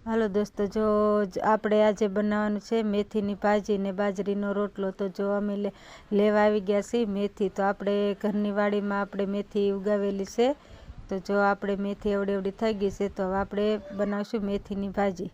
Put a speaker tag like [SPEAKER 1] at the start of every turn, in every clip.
[SPEAKER 1] હાલો દોસ્તો, જો આપણે આજે બનાવવાનું છે મેથીની ભાજી ને બાજરીનો રોટલો। તો જો અમે લેવા આવી ગયા છીએ મેથી। તો આપણે ઘરની વાડીમાં આપણે મેથી ઉગાવેલી છે। તો જો આપણે મેથી એવડી થઈ ગઈ છે, તો હવે આપણે બનાવશું મેથીની ભાજી।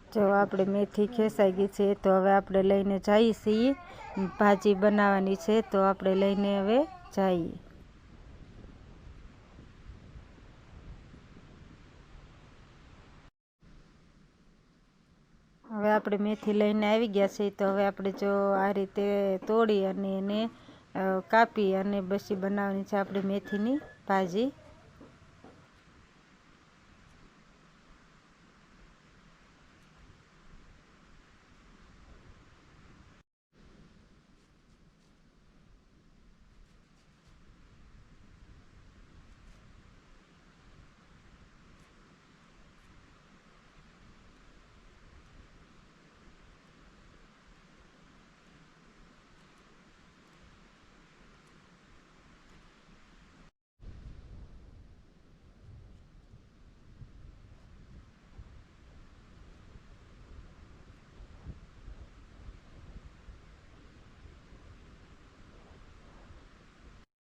[SPEAKER 1] જો આપણે મેથી ખેંચાઈ ગઈ છે, તો હવે આપણે લઈને જઈએ છીએ। ભાજી બનાવવાની છે, તો આપણે લઈને હવે જઈએ। હવે આપણે મેથી લઈને આવી ગયા છીએ। તો હવે આપણે જો આ રીતે તોડી અને એને કાપી અને પછી બનાવવાની છે આપણે મેથીની ભાજી।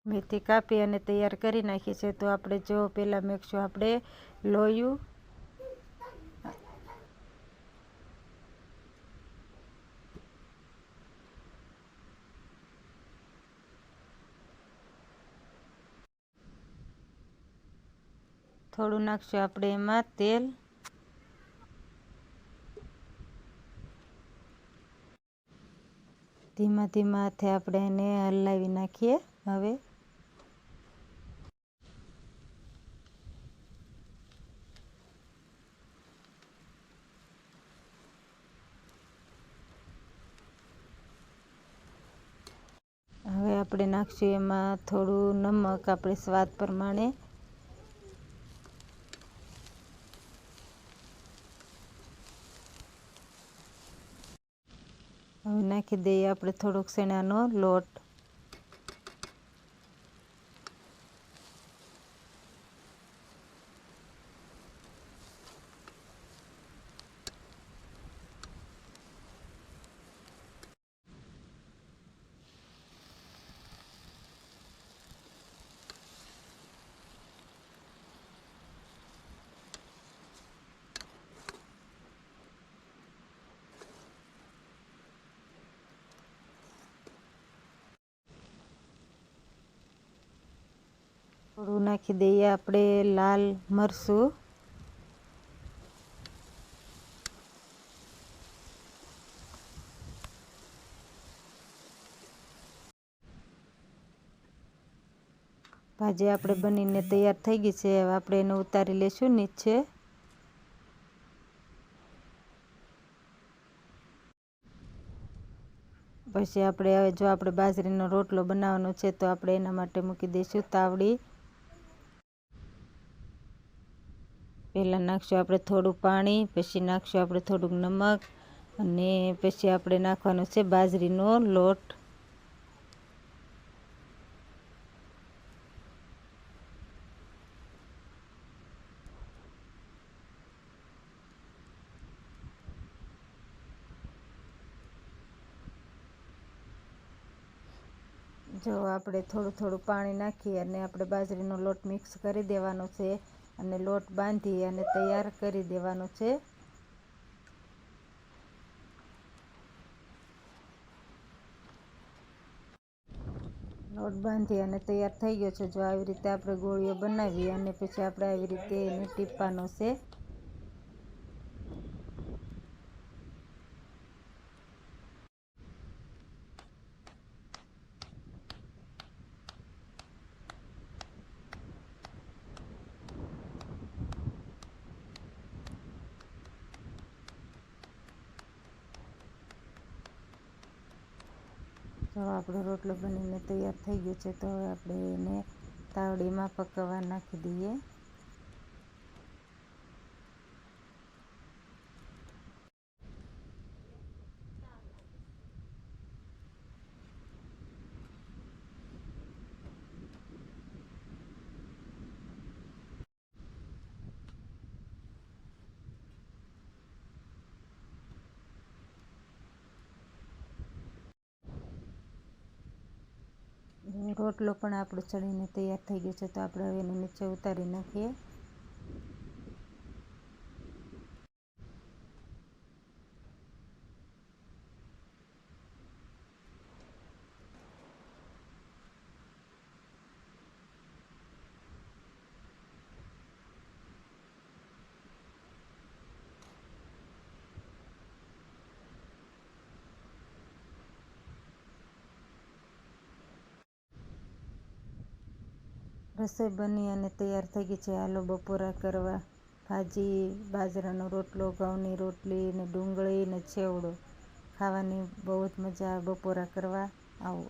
[SPEAKER 1] મેથી કાપી અને તૈયાર કરી નાખી છે। તો આપણે જો પહેલાં મેકશું આપણે લોયું। થોડું નાખશું આપણે એમાં તેલ। ધીમા ધીમા હાથે આપણે એને હલાવી નાખીએ। હવે આપણે નાખશું એમાં થોડું નમક આપણે સ્વાદ પ્રમાણે। હવે નાખી દઈએ આપણે થોડોક શેણાનો લોટ। થોડું નાખી દઈએ આપણે લાલ મરચું। ભાજી આપણે બનીને તૈયાર થઈ ગઈ છે। હવે આપણે એને ઉતારી લઈશું નીચે। પછી આપણે હવે જો આપણે બાજરીનો રોટલો બનાવવાનો છે, તો આપણે એના માટે મૂકી દઈશું તાવડી। પહેલાં નાખશું આપણે થોડું પાણી, પછી નાખશું આપણે થોડુંક નમક અને પછી આપણે નાખવાનો છે બાજરીનો લોટ। જો આપણે થોડું થોડું પાણી નાખી અને આપણે બાજરીનો લોટ મિક્સ કરી દેવાનો છે અને લોટ બાંધી અને તૈયાર કરી દેવાનો છે। લોટ બાંધી અને તૈયાર થઈ ગયો છે. જો આવી રીતે આપણે ગોળીઓ બનાવી અને પછી આપણે આવી રીતે એને ટીપવાનો છે. તો આપણો રોટલો બનીને તૈયાર થઈ ગયો છે. તો હવે આપણે એને તાવડીમાં પકવવા નાખી દઈએ. રોટલો પણ આપણો ચડીને તૈયાર થઈ ગયો છે. તો આપણે હવે એને નીચે ઉતારી નાખીએ. રસોઈ બની અને તૈયાર થઈ ગઈ છે. હાલો બપોરા કરવા. ભાજી, બાજરાનો રોટલો, ઘઉંની રોટલી ને ડુંગળી ને છેવડો ખાવાની બહુ જ મજા આવે. બપોરા કરવા આવો.